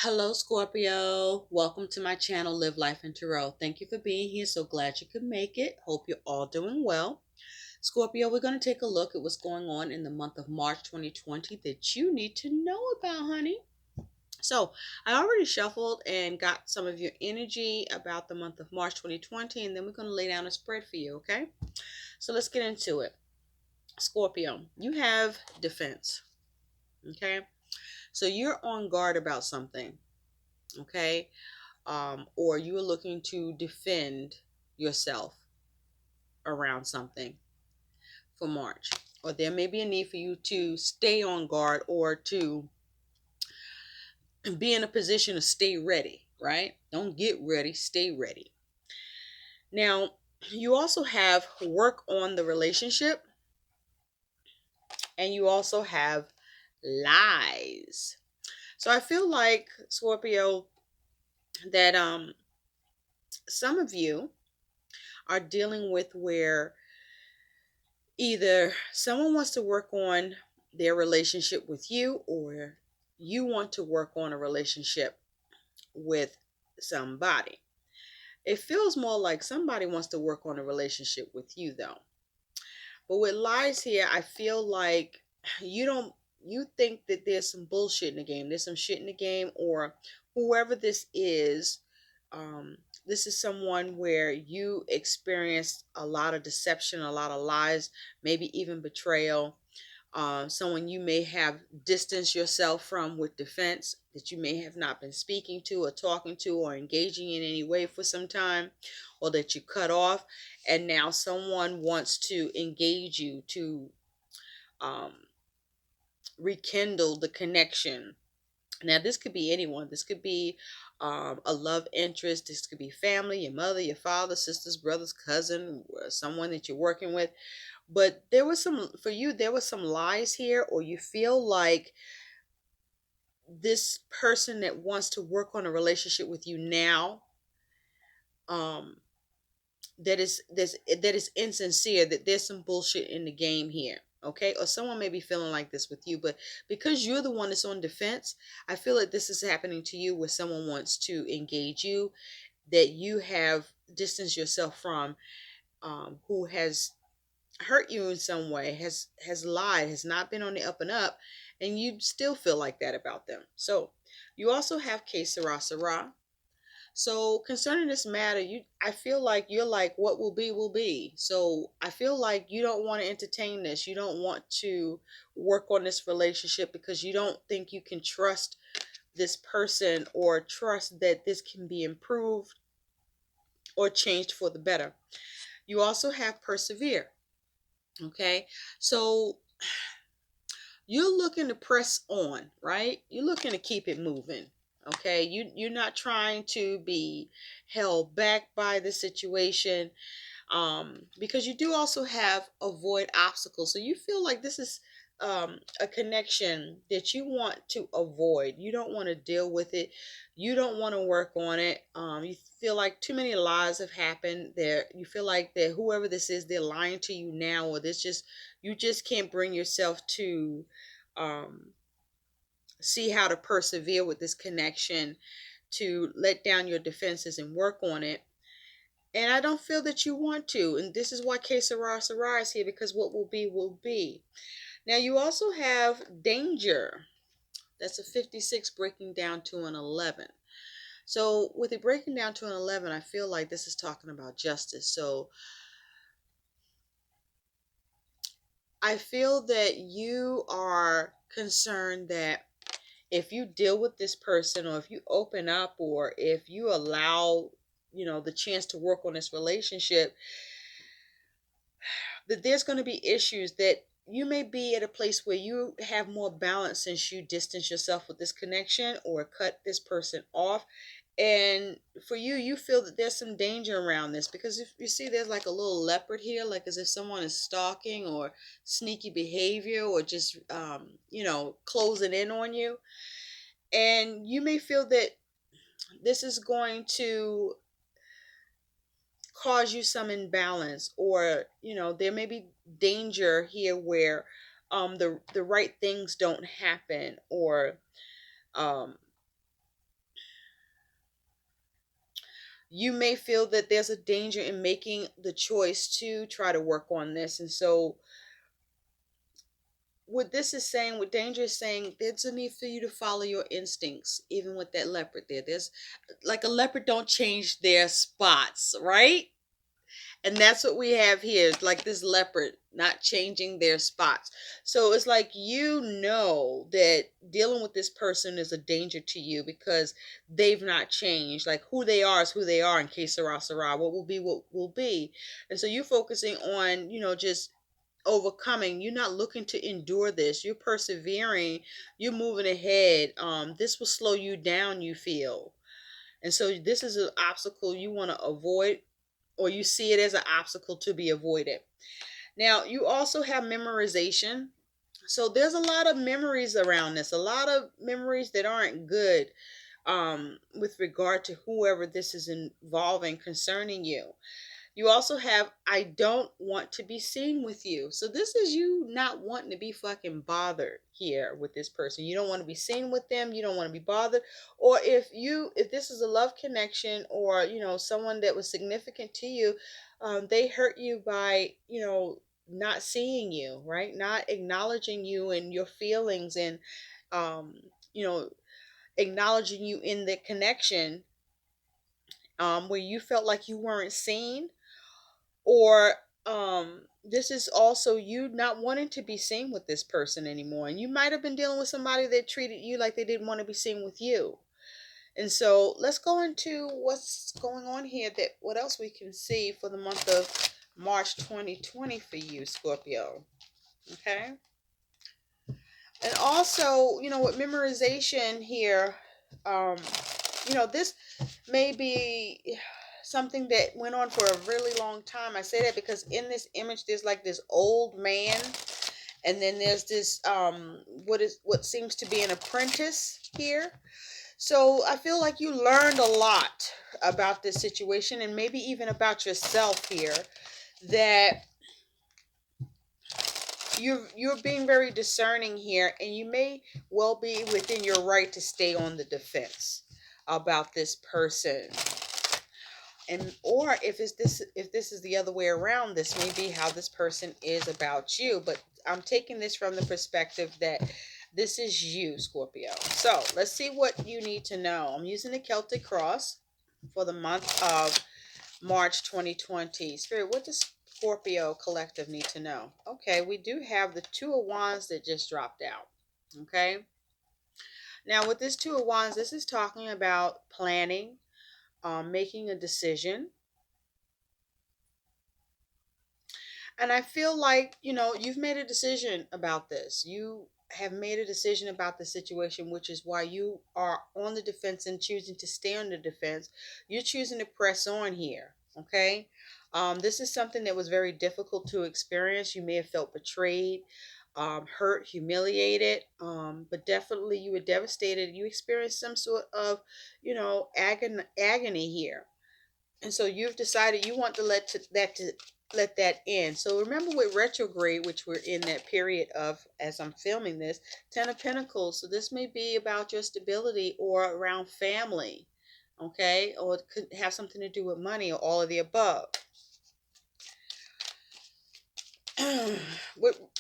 Hello, Scorpio. Welcome to my channel, Live Life in Tarot. Thank you for being here. So glad you could make it. Hope you're all doing well. Scorpio, we're going to take a look at what's going on in the month of March 2020 that you need to know about, honey. So, I already shuffled and got some of your energy about the month of March 2020, and then we're going to lay down a spread for you, okay? So, let's get into it. Scorpio, you have defense, okay? So, you're on guard about something, okay? Or you are looking to defend yourself around something for March. Or there may be a need for you to stay on guard or to be in a position to stay ready, right? Don't get ready, stay ready. Now, you also have work on the relationship, and you also have lies. So I feel like, Scorpio, that some of you are dealing with where either someone wants to work on their relationship with you, or you want to work on a relationship with somebody. It feels more like somebody wants to work on a relationship with you, though. But with lies here, I feel like you don't you think that there's some bullshit in the game. There's some shit in the game, or whoever this is, this is someone where you experienced a lot of deception, a lot of lies, maybe even betrayal. Someone you may have distanced yourself from with defense, that you may have not been speaking to or talking to or engaging in any way for some time, or that you cut off, and now someone wants to engage you to um, rekindle the connection. Now, this could be anyone. This could be a love interest. This could be family, your mother, your father, sisters, brothers, cousin, someone that you're working with. But there was some, for you, there was some lies here, or you feel like this person that wants to work on a relationship with you now, um, that is insincere, that there's some bullshit in the game here. Okay, or someone may be feeling like this with you, but because you're the one that's on defense, I feel like this is happening to you where someone wants to engage you that you have distanced yourself from, who has hurt you in some way, has lied, has not been on the up and up, and you still feel like that about them. So you also have que sera sera. So concerning this matter, I feel like you're like, what will be will be. So I feel like you don't want to entertain this. You don't want to work on this relationship because you don't think you can trust this person, or trust that this can be improved or changed for the better. You also have persevere. Okay. So you're looking to press on, right? You're looking to keep it moving. Okay. You're not trying to be held back by the situation, because you do also have avoid obstacles. So you feel like this is a connection that you want to avoid. You don't want to deal with it. You don't want to work on it. You feel like too many lies have happened there. You feel like that whoever this is, they're lying to you now, or this just, you just can't bring yourself to um, see how to persevere with this connection, to let down your defenses and work on it. And I don't feel that you want to. And this is why Que Sera Sera is here, because what will be, will be. Now, you also have danger. That's a 56 breaking down to an 11. So, with it breaking down to an 11, I feel like this is talking about justice. So, I feel that you are concerned that if you deal with this person, or if you open up, or if you allow, the chance to work on this relationship, that there's going to be issues, that you may be at a place where you have more balance since you distance yourself with this connection or cut this person off. And for you, you feel that there's some danger around this, because if you see there's like a little leopard here, like as if someone is stalking, or sneaky behavior, or just closing in on you. And you may feel that this is going to cause you some imbalance, or there may be danger here where the right things don't happen, or um You may feel that there's a danger in making the choice to try to work on this. And so what this is saying, what danger is saying, there's a need for you to follow your instincts, even with that leopard there. There's like a leopard don't change their spots, right? And that's what we have here. It's like this leopard not changing their spots. So it's like you know that dealing with this person is a danger to you because they've not changed. Like who they are is who they are in case Sarah Sarah. What will be what will be. And so you're focusing on, just overcoming. You're not looking to endure this. You're persevering. You're moving ahead. This will slow you down, you feel. And so this is an obstacle you want to avoid, or you see it as an obstacle to be avoided. Now, you also have memorization. So there's a lot of memories around this, a lot of memories that aren't good with regard to whoever this is involving concerning you. You also have, I don't want to be seen with you. So this is you not wanting to be fucking bothered here with this person. You don't want to be seen with them. You don't want to be bothered. Or if this is a love connection, or, someone that was significant to you, they hurt you by, not seeing you, right? Not acknowledging you and your feelings, and, um, you know, acknowledging you in the connection, where you felt like you weren't seen. Or this is also you not wanting to be seen with this person anymore, and you might have been dealing with somebody that treated you like they didn't want to be seen with you. And so let's go into what's going on here, that what else we can see for the month of March 2020 for you, Scorpio. Okay. And also, with memorization here, um this may be something that went on for a really long time. I say that because in this image there's like this old man, and then there's this what seems to be an apprentice here. So I feel like you learned a lot about this situation, and maybe even about yourself here, that you're being very discerning here, and you may well be within your right to stay on the defense about this person. And or if this is the other way around, this may be how this person is about you. But I'm taking this from the perspective that this is you, Scorpio. So let's see what you need to know. I'm using the Celtic cross for the month of March 2020. Spirit, what does Scorpio collective need to know? Okay, we do have the Two of Wands that just dropped out. Okay, now with this Two of Wands, this is talking about planning, making a decision. And I feel like, you've made a decision about this. You have made a decision about the situation, which is why you are on the defense and choosing to stay on the defense. You're choosing to press on here. Okay. This is something that was very difficult to experience. You may have felt betrayed, hurt, humiliated, but definitely you were devastated. You experienced some sort of, agony here. And so you've decided you want to let that in. So remember with retrograde, which we're in that period of as I'm filming this, 10 of Pentacles. So this may be about your stability or around family, okay? Or it could have something to do with money, or all of the above.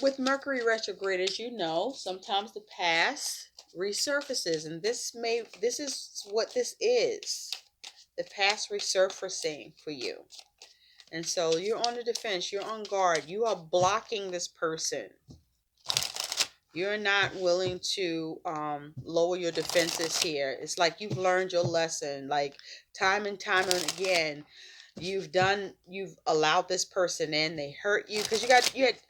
with Mercury retrograde, as you know, sometimes the past resurfaces, and this is what this is. The past resurfacing for you. And so you're on the defense, you're on guard, you are blocking this person. You're not willing to lower your defenses here. It's like you've learned your lesson, like time and time and again. You've allowed this person in. They hurt you because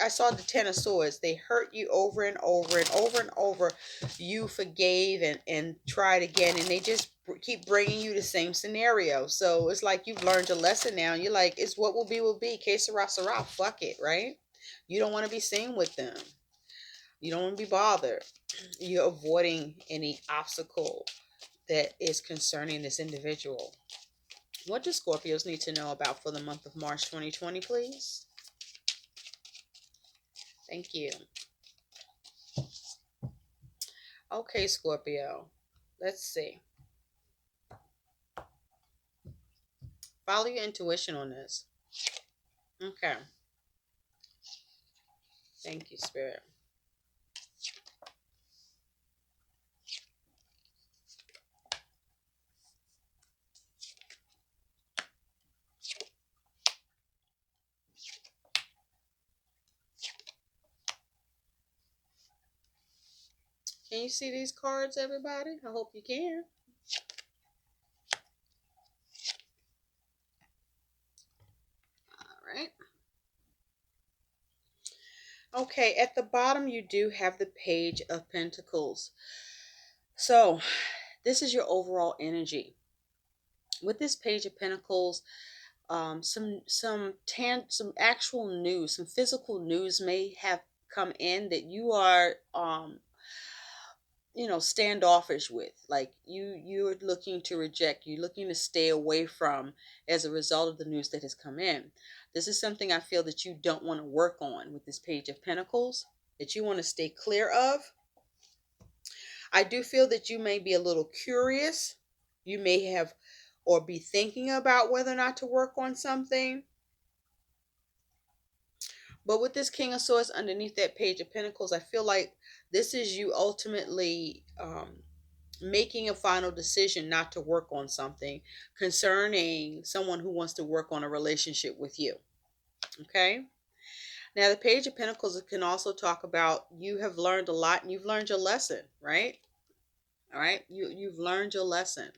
I saw the Ten of Swords. They hurt you over and over and over and over. You forgave and tried again, and they just keep bringing you the same scenario. So it's like you've learned your lesson now. And you're like, it's what will be. Que sera, sera. Fuck it, right? You don't want to be seen with them. You don't want to be bothered. You're avoiding any obstacle that is concerning this individual. What do Scorpios need to know about for the month of March 2020, please? Thank you. Okay, Scorpio. Let's see. Follow your intuition on this. Okay. Thank you, Spirit. Can you see these cards, everybody? I hope you can. All right. Okay, at the bottom, you do have the Page of Pentacles. So, this is your overall energy. With this Page of Pentacles, some actual news, some physical news may have come in that you are standoffish with, like you're looking to reject, you're looking to stay away from, as a result of the news that has come in. This is something I feel that you don't want to work on with this Page of Pentacles, that you want to stay clear of. I do feel that you may be a little curious. You may have or be thinking about whether or not to work on something. But with this King of Swords underneath that Page of Pentacles, I feel like this is you ultimately making a final decision not to work on something concerning someone who wants to work on a relationship with you. Okay? Now, the Page of Pentacles can also talk about you have learned a lot and you've learned your lesson, right? All right? You've learned your lesson.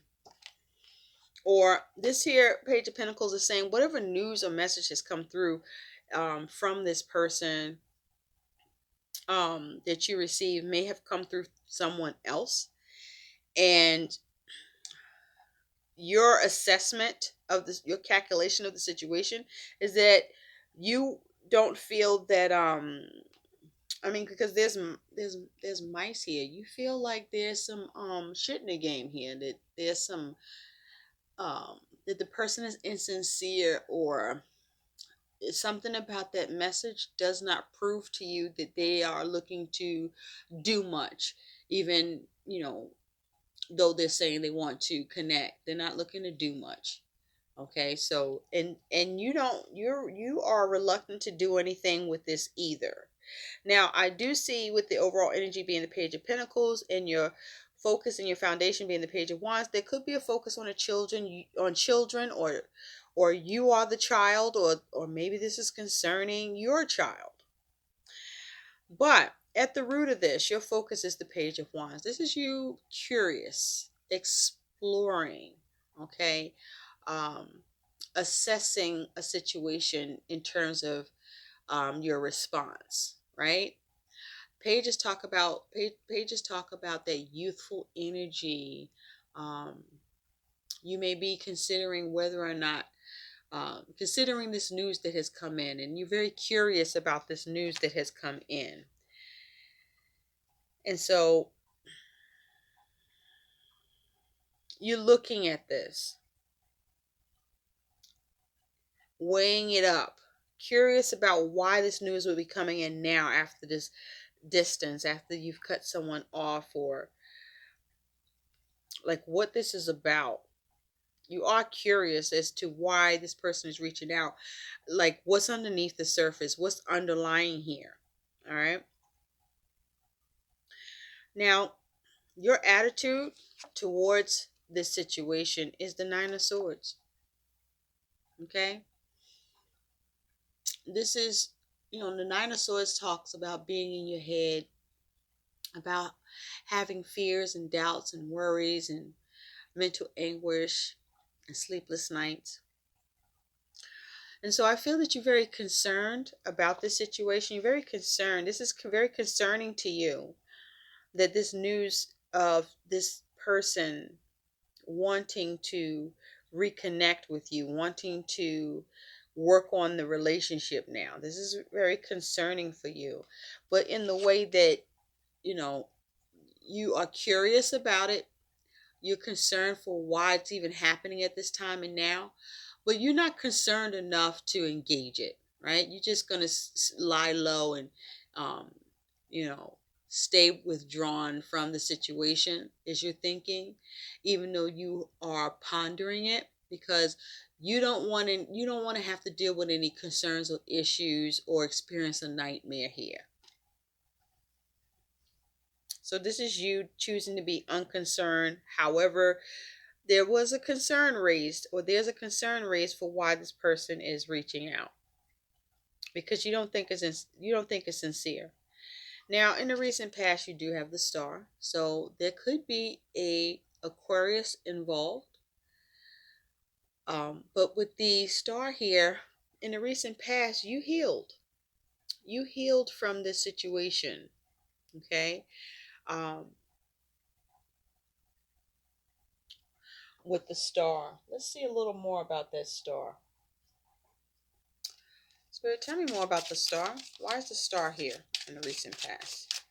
Or this here Page of Pentacles is saying whatever news or message has come through from this person that you receive may have come through someone else, and your assessment of this, your calculation of the situation, is that you don't feel that I mean, because there's mice here. You feel like there's some shit in the game here. That there's some that the person is insincere, or something about that message does not prove to you that they are looking to do much. Even, though they're saying they want to connect, they're not looking to do much. Okay, so and you are reluctant to do anything with this either. Now, I do see with the overall energy being the Page of Pentacles and your focus and your foundation being the Page of Wands, there could be a focus on children, or you are the child, or maybe this is concerning your child. But at the root of this, your focus is the Page of Wands. This is you curious, exploring, okay? Assessing a situation in terms of your response, right? Pages talk about that youthful energy. Um, you may be considering whether or not considering this news that has come in, and you're very curious about this news that has come in. And so you're looking at this, weighing it up, curious about why this news would be coming in now after this distance, after you've cut someone off, or like what this is about. You are curious as to why this person is reaching out, like what's underneath the surface, what's underlying here. All right. Now, your attitude towards this situation is the Nine of Swords. Okay. This is, the Nine of Swords talks about being in your head, about having fears and doubts and worries and mental anguish and sleepless nights. And so I feel that you're very concerned about this situation. You're very concerned. This is very concerning to you, that this news of this person wanting to reconnect with you, wanting to work on the relationship now. This is very concerning for you. But in the way that, you know, you are curious about it, you're concerned for why it's even happening at this time and now, but you're not concerned enough to engage it, right? You're just going to lie low and, um, you know, stay withdrawn from the situation, as you're thinking, even though you are pondering it. because you don't want to have to deal with any concerns or issues or experience a nightmare here. So this is you choosing to be unconcerned. However, there was a concern raised, or there's a concern raised for why this person is reaching out, because you don't think it's sincere. Now, in the recent past, you do have the star, so there could be a Aquarius involved. But with the star here, in the recent past, you healed. You healed from this situation. Okay. Um, with the star, let's see a little more about that star. Spirit, tell me more about the star. Why is the star here in the recent past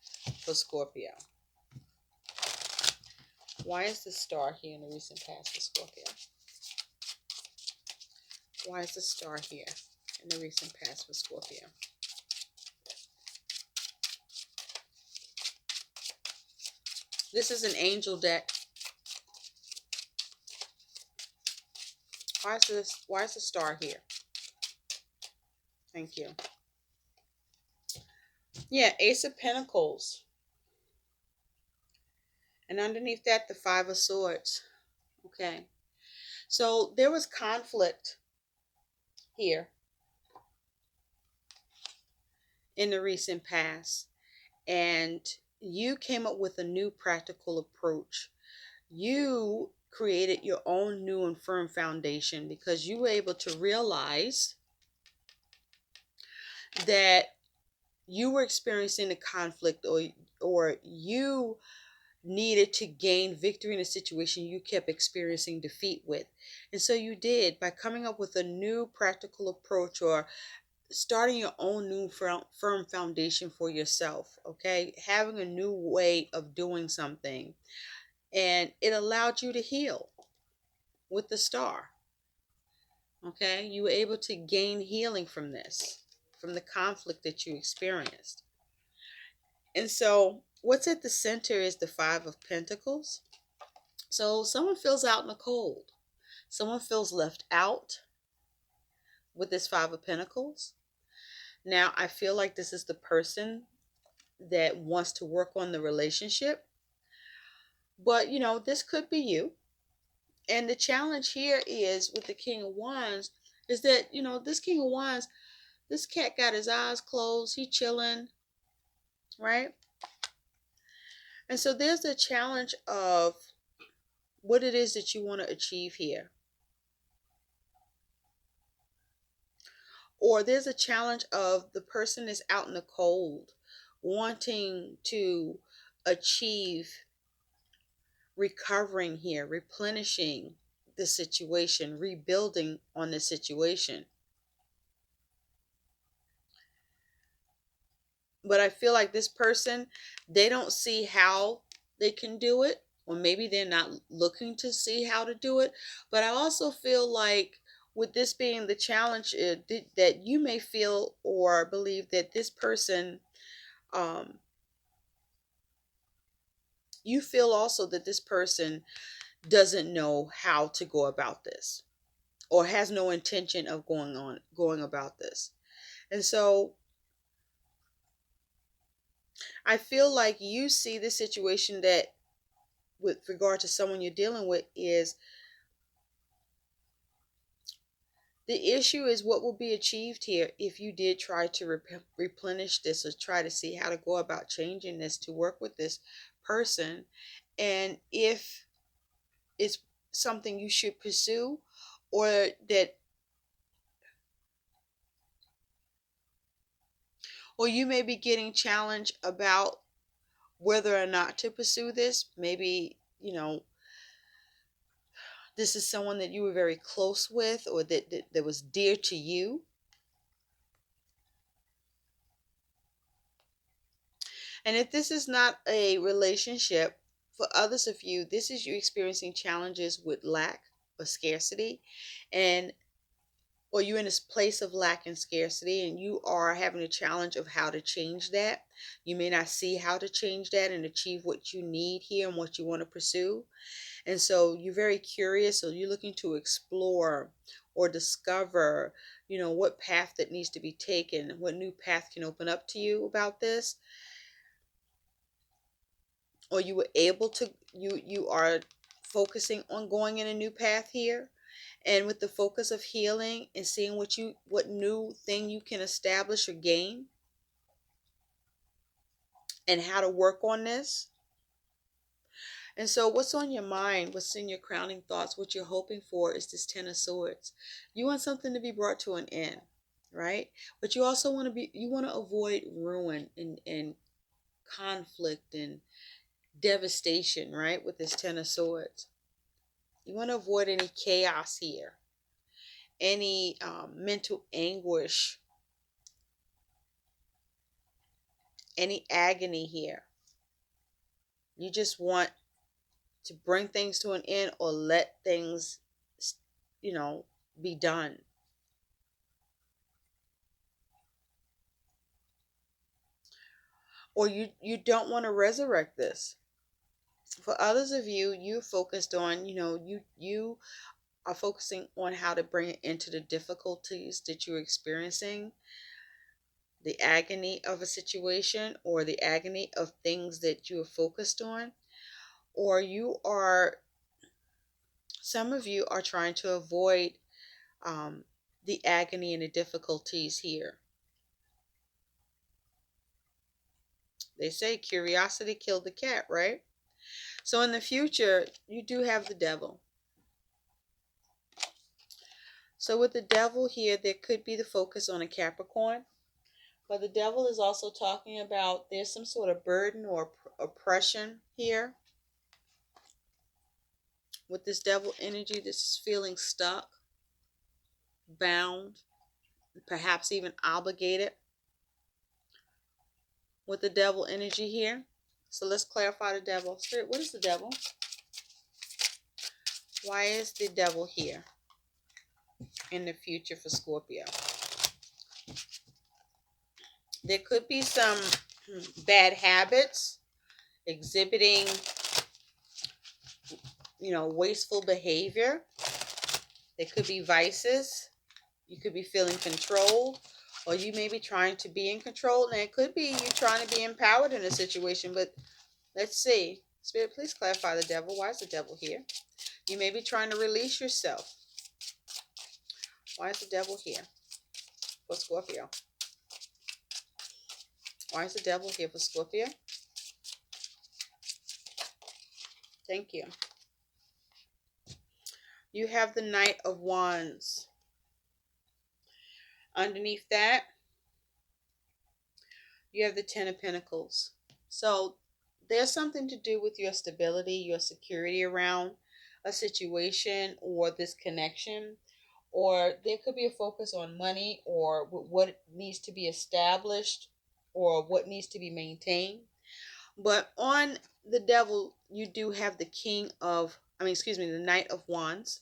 for Scorpio? Why is the star here in the recent past for Scorpio? Why is the star here in the recent past for Scorpio? This is an angel deck. Why is the star here? Thank you. Yeah, Ace of Pentacles. And underneath that, the Five of Swords. Okay. So there was conflict here in the recent past. And you came up with a new practical approach. You created your own new and firm foundation because you were able to realize that you were experiencing a conflict, or you needed to gain victory in a situation you kept experiencing defeat with. And so you did, by coming up with a new practical approach, or starting your own new firm foundation for yourself. Okay, having a new way of doing something, and it allowed you to heal with the star. Okay, you were able to gain healing from this, from the conflict that you experienced. And so what's at the center is the Five of Pentacles. So someone feels out in the cold. Someone feels left out with this Five of Pentacles. Now, I feel like this is the person that wants to work on the relationship. But, this could be you. And the challenge here is with the King of Wands is that, this King of Wands, this cat got his eyes closed. He chilling, right? And so there's the challenge of what it is that you want to achieve here. Or there's a challenge of the person is out in the cold, wanting to achieve recovering here, replenishing the situation, rebuilding on the situation. But I feel like this person, they don't see how they can do it, or maybe they're not looking to see how to do it. But I also feel like with this being the challenge, that you may feel or believe that this person, um, you feel also that this person doesn't know how to go about this, or has no intention of going about this. And so I feel like you see the situation that, with regard to someone you're dealing with, is the issue is what will be achieved here if you did try to replenish this, or try to see how to go about changing this to work with this person, and if it's something you should pursue, or that, or you may be getting challenged about whether or not to pursue this. Maybe, this is someone that you were very close with, or that was dear to you. And if this is not a relationship, for others of you, this is you experiencing challenges with lack or scarcity. And or you're in this place of lack and scarcity and you are having a challenge of how to change that. You may not see how to change that and achieve what you need here and what you want to pursue. And so you're very curious, so you're looking to explore or discover, what path that needs to be taken, what new path can open up to you about this. Or you were able to, you are focusing on going in a new path here. And with the focus of healing and seeing what new thing you can establish or gain and how to work on this. And so what's on your mind, what's in your crowning thoughts, what you're hoping for is this Ten of Swords. You want something to be brought to an end, right? But you also you want to avoid ruin and conflict and devastation, right? With this Ten of Swords. You want to avoid any chaos here, any mental anguish, any agony here. You just want to bring things to an end or let things, you know, be done. Or you don't want to resurrect this. For others of you, you focused on, you are focusing on how to bring it into the difficulties that you're experiencing, the agony of a situation or the agony of things that you are focused on. Or some of you are trying to avoid the agony and the difficulties here. They say curiosity killed the cat, right? So in the future, you do have the devil. So with the devil here, there could be the focus on a Capricorn. But the devil is also talking about there's some sort of burden or oppression here. With this devil energy, this is feeling stuck, bound, perhaps even obligated with the devil energy here. So let's clarify the devil. Spirit, what is the devil? Why is the devil here in the future for Scorpio? There could be some bad habits, exhibiting, wasteful behavior. There could be vices. You could be feeling controlled, or you may be trying to be in control. And it could be you trying to be empowered in a situation, but let's see. Spirit, please clarify the devil. Why is the devil here? You may be trying to release yourself. Why is the devil here for Scorpio? Why is the devil here for Scorpio? Thank you. You have the Knight of Wands. Underneath that, you have the Ten of Pentacles. So there's something to do with your stability, your security around a situation or this connection. Or there could be a focus on money or what needs to be established or what needs to be maintained. But on the devil, you do have the Knight of Wands.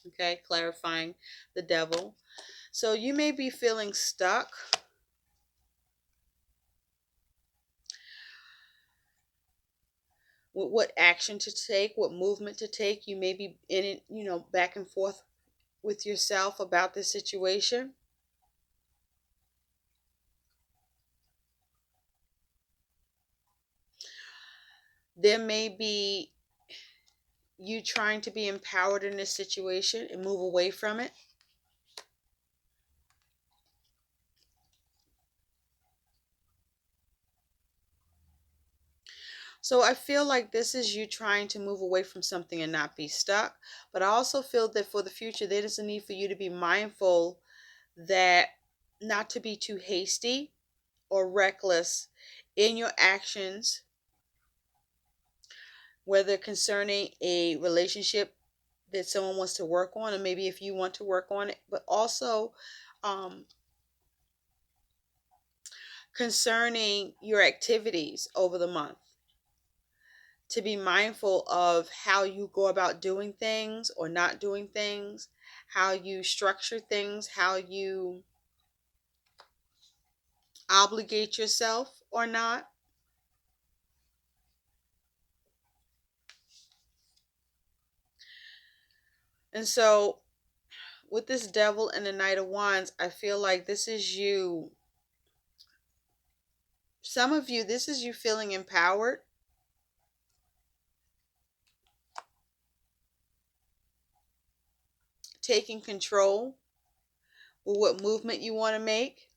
Okay, clarifying the devil. So you may be feeling stuck. With what action to take, what movement to take. You may be in it, back and forth with yourself about this situation. There may be you trying to be empowered in this situation and move away from it. So I feel like this is you trying to move away from something and not be stuck. But I also feel that for the future, there is a need for you to be mindful that not to be too hasty or reckless in your actions, whether concerning a relationship that someone wants to work on, or maybe if you want to work on it, but also concerning your activities over the month. to be mindful of how you go about doing things or not doing things, how you structure things, how you obligate yourself or not. And so, with this devil and the Knight of Wands, I feel like this is you. Some of you, this is you feeling empowered, taking control with what movement you want to make.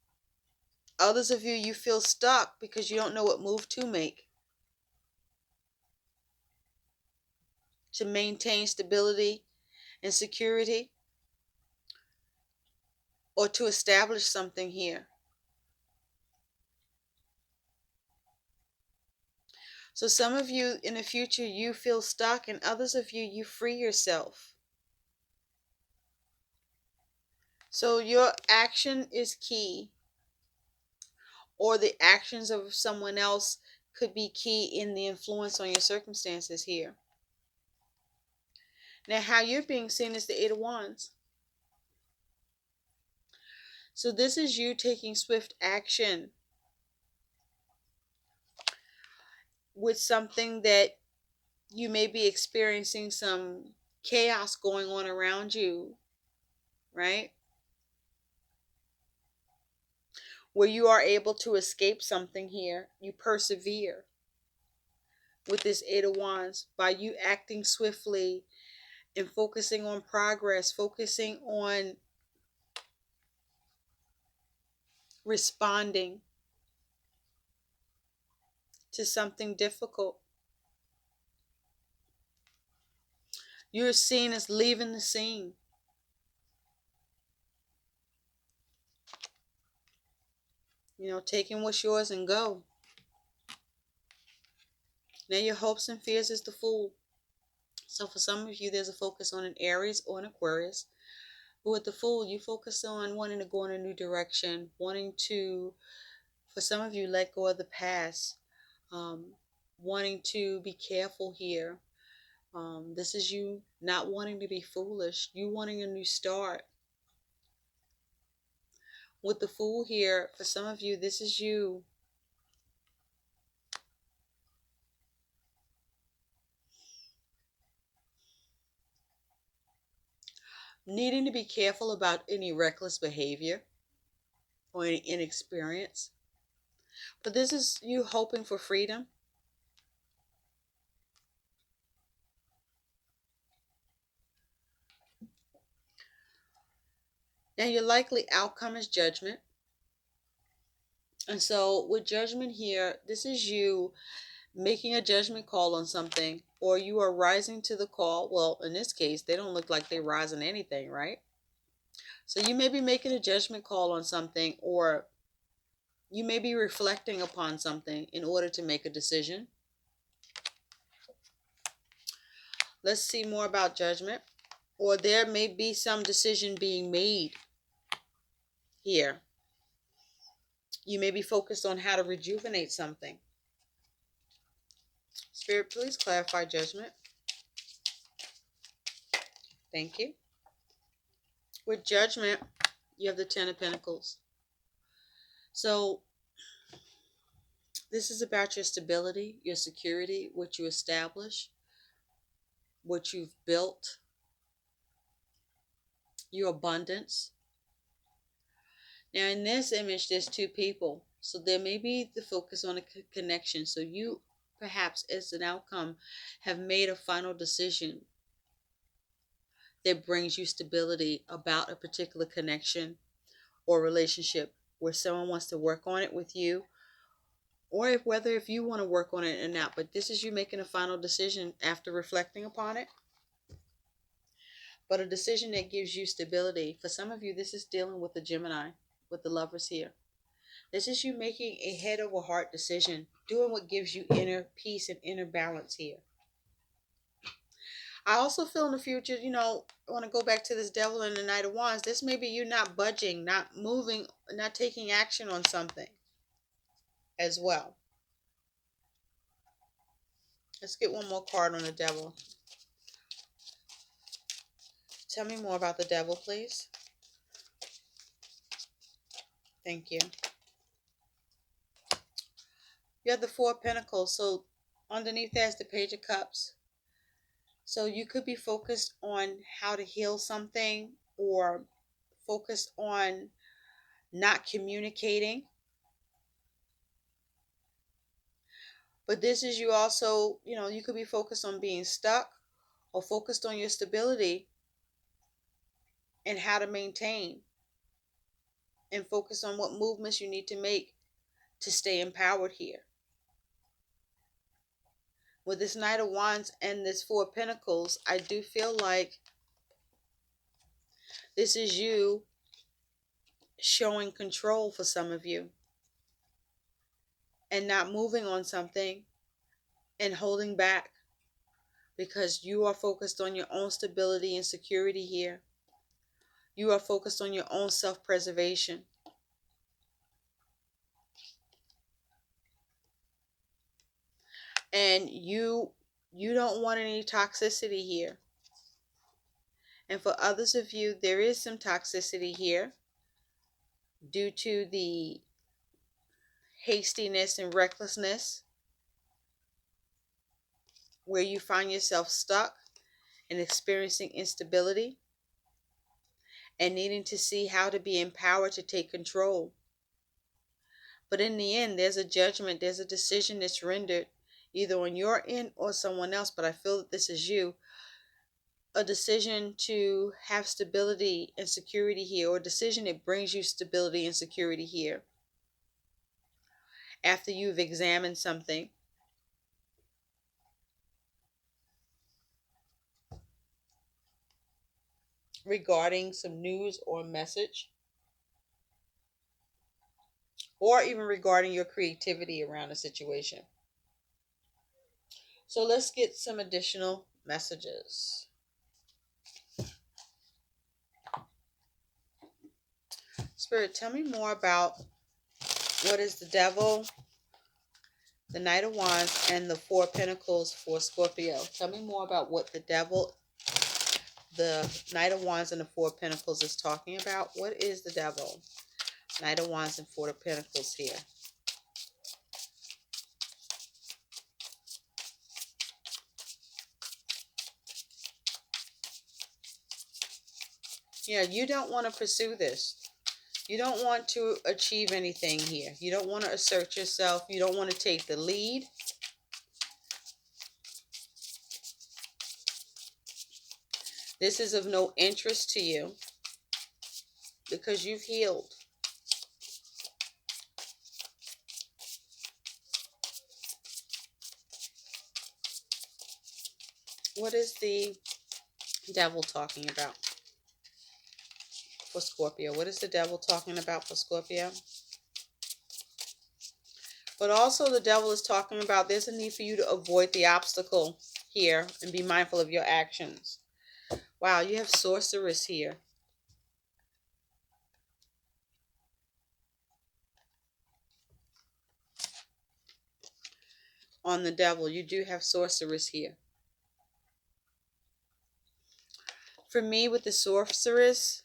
Others of you, you feel stuck because you don't know what move to make to maintain stability and security or to establish something here. So some of you in the future, you feel stuck, and others of you, you free yourself. So your action is key, or the actions of someone else could be key in the influence on your circumstances here. Now, how you're being seen is the Eight of Wands. So this is you taking swift action with something that you may be experiencing some chaos going on around you, right? Where you are able to escape something here. You persevere with this Eight of Wands by you acting swiftly and focusing on progress, focusing on responding to something difficult. You're seen as leaving the scene. Taking what's yours and go. Now your hopes and fears is the Fool. So for some of you, there's a focus on an Aries or an Aquarius. But with the Fool, you focus on wanting to go in a new direction, wanting to, for some of you, let go of the past, wanting to be careful here. This is you not wanting to be foolish, you wanting a new start. With the Fool here, for some of you, this is you needing to be careful about any reckless behavior or any inexperience. But this is you hoping for freedom. Now your likely outcome is Judgment. And so with Judgment here, this is you making a judgment call on something, or you are rising to the call. Well, in this case, they don't look like they're rising anything, right? So you may be making a judgment call on something, or you may be reflecting upon something in order to make a decision. Let's see more about Judgment. Or there may be some decision being made here. You may be focused on how to rejuvenate something. Spirit, please clarify Judgment. Thank you. With Judgment, you have the Ten of Pentacles. So this is about your stability, your security, what you establish, what you've built, your abundance. Now in this image, there's two people. So there may be the focus on a connection. So you perhaps as an outcome have made a final decision that brings you stability about a particular connection or relationship where someone wants to work on it with you, or if you want to work on it or not. But this is you making a final decision after reflecting upon it, but a decision that gives you stability. For some of you, this is dealing with the Gemini, with the Lovers here. This is you making a head over heart decision, doing what gives you inner peace and inner balance here. I also feel in the future, I want to go back to this Devil and the Knight of Wands. This may be you not budging, not moving, not taking action on something as well. Let's get one more card on the devil. Tell me more about the devil, please. Thank you. You have the Four of Pentacles. So underneath that's the Page of Cups. So you could be focused on how to heal something, or focused on not communicating. But this is you also, you could be focused on being stuck, or focused on your stability and how to maintain, and focus on what movements you need to make to stay empowered here. With this Knight of Wands and this Four of Pentacles, I do feel like this is you showing control for some of you, and not moving on something and holding back, because you are focused on your own stability and security here. You are focused on your own self-preservation. And you don't want any toxicity here. And for others of you, there is some toxicity here due to the hastiness and recklessness, where you find yourself stuck and experiencing instability and needing to see how to be empowered to take control. But in the end, there's a judgment, there's a decision that's rendered either on your end or someone else. But I feel that this is you. A decision to have stability and security here, or a decision that brings you stability and security here after you've examined something. Regarding some news or message, or even regarding your creativity around a situation. So let's get some additional messages. Spirit, tell me more about what is the devil, the Knight of Wands, and the Four of Pentacles for Scorpio. Tell me more about what the devil, the Knight of Wands, and the Four of Pentacles is talking about. What is the devil, Knight of Wands, and Four of Pentacles here? Yeah, you don't want to pursue this. You don't want to achieve anything here. You don't want to assert yourself. You don't want to take the lead. This is of no interest to you because you've healed. What is the devil talking about for Scorpio? What is the devil talking about for Scorpio? But also the devil is talking about there's a need for you to avoid the obstacle here and be mindful of your actions. Wow, you have sorceress here. On the devil, you do have sorceress here. For me, with the sorceress,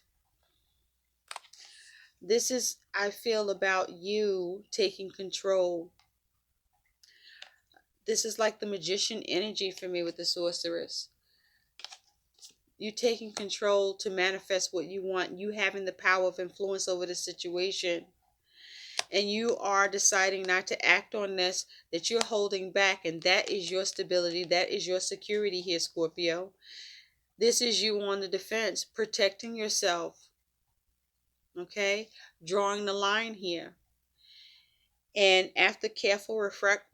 this is, I feel, about you taking control. This is like the magician energy for me with the sorceress. You taking control to manifest what you want. You having the power of influence over the situation. And you are deciding not to act on this, that you're holding back. And that is your stability. That is your security here, Scorpio. This is you on the defense, protecting yourself. Okay? Drawing the line here. And after careful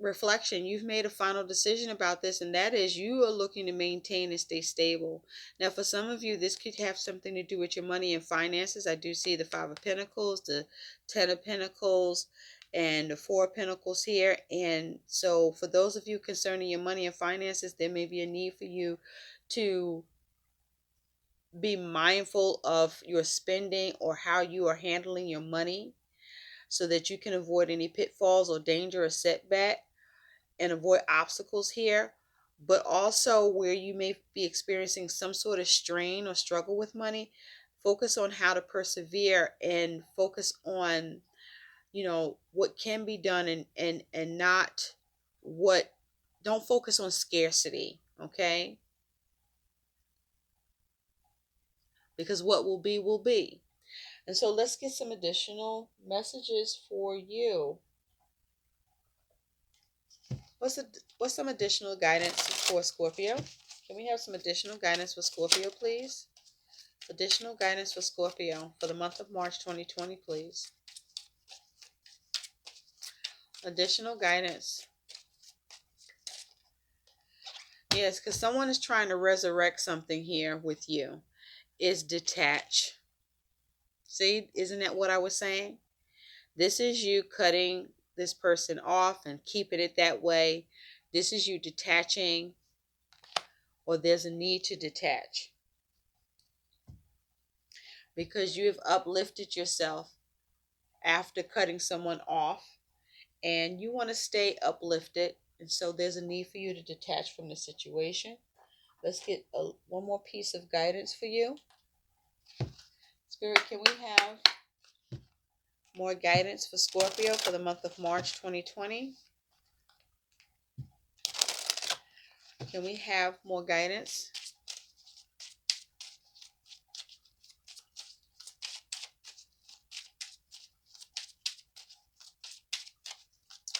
reflection, you've made a final decision about this, and that is you are looking to maintain and stay stable. Now, for some of you, this could have something to do with your money and finances. I do see the Five of Pentacles, the Ten of Pentacles, and the Four of Pentacles here. And so for those of you concerning your money and finances, there may be a need for you to be mindful of your spending or how you are handling your money, so that you can avoid any pitfalls or danger or setback and avoid obstacles here. but also where you may be experiencing some sort of strain or struggle with money. Focus on how to persevere and focus on, what can be done, and not what. Don't focus on scarcity, okay? Because what will be will be. And so let's get some additional messages for you. What's some additional guidance for Scorpio? Can we have some additional guidance for Scorpio, please? Additional guidance for Scorpio for the month of March 2020, please. Additional guidance. Yes, because someone is trying to resurrect something here with you. Is detach. See, isn't that what I was saying? This is you cutting this person off and keeping it that way. This is you detaching, or there's a need to detach because you have uplifted yourself after cutting someone off, and you want to stay uplifted. And so there's a need for you to detach from the situation. Let's get one more piece of guidance for you. Spirit, can we have more guidance for Scorpio for the month of March 2020? Can we have more guidance?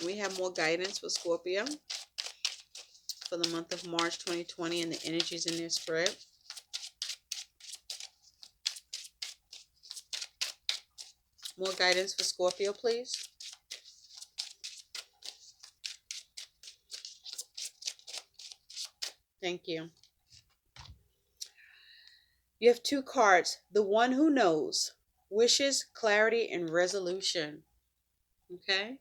We have more guidance for Scorpio for the month of March 2020 and the energies in their spread. More guidance for Scorpio, please. Thank you. You have two cards. The one who knows. Wishes, clarity, and resolution. Okay?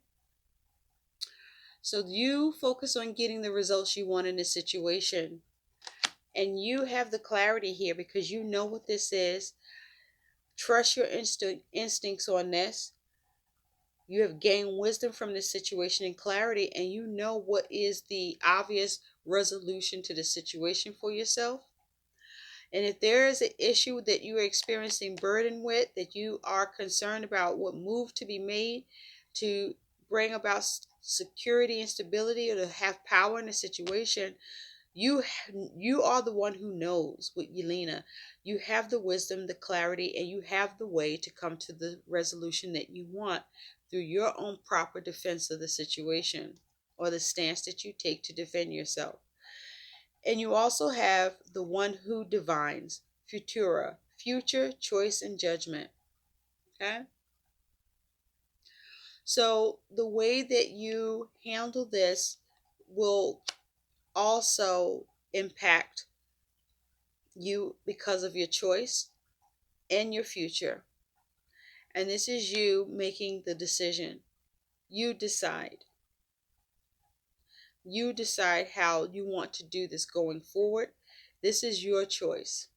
So you focus on getting the results you want in this situation. And you have the clarity here because you know what this is. Trust your instincts on this. You have gained wisdom from this situation and clarity, and you know what is the obvious resolution to the situation for yourself. And if there is an issue that you are experiencing burden with, that you are concerned about what move to be made to bring about security and stability, or to have power in the situation, you are the one who knows. With Yelena, you have the wisdom, the clarity, and you have the way to come to the resolution that you want through your own proper defense of the situation, or the stance that you take to defend yourself. And you also have the one who divines, futura, future, choice, and judgment. Okay? So the way that you handle this will also impact you because of your choice and your future. And this is you making the decision. You decide. You decide how you want to do this going forward. This is your choice.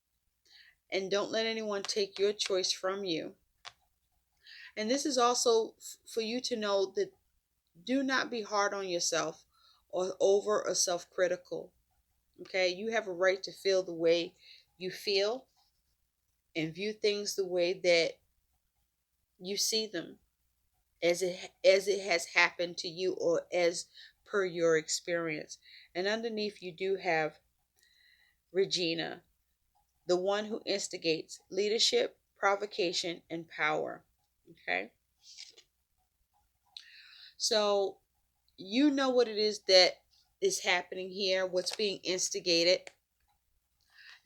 And don't let anyone take your choice from you. And this is also for you to know that do not be hard on yourself or over or self-critical. Okay? You have a right to feel the way you feel and view things the way that you see them, as it has happened to you, or as per your experience. And underneath you do have Regina, the one who instigates leadership, provocation, and power. Okay? So you know what it is that is happening here, what's being instigated.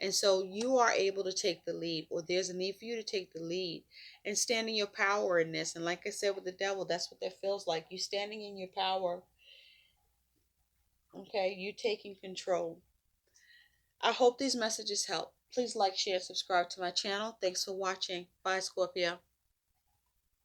And so you are able to take the lead, or there's a need for you to take the lead and stand in your power in this. And like I said with the devil, that's what that feels like. You standing in your power. Okay, you taking control. I hope these messages help. Please like, share, and subscribe to my channel. Thanks for watching. Bye, Scorpio.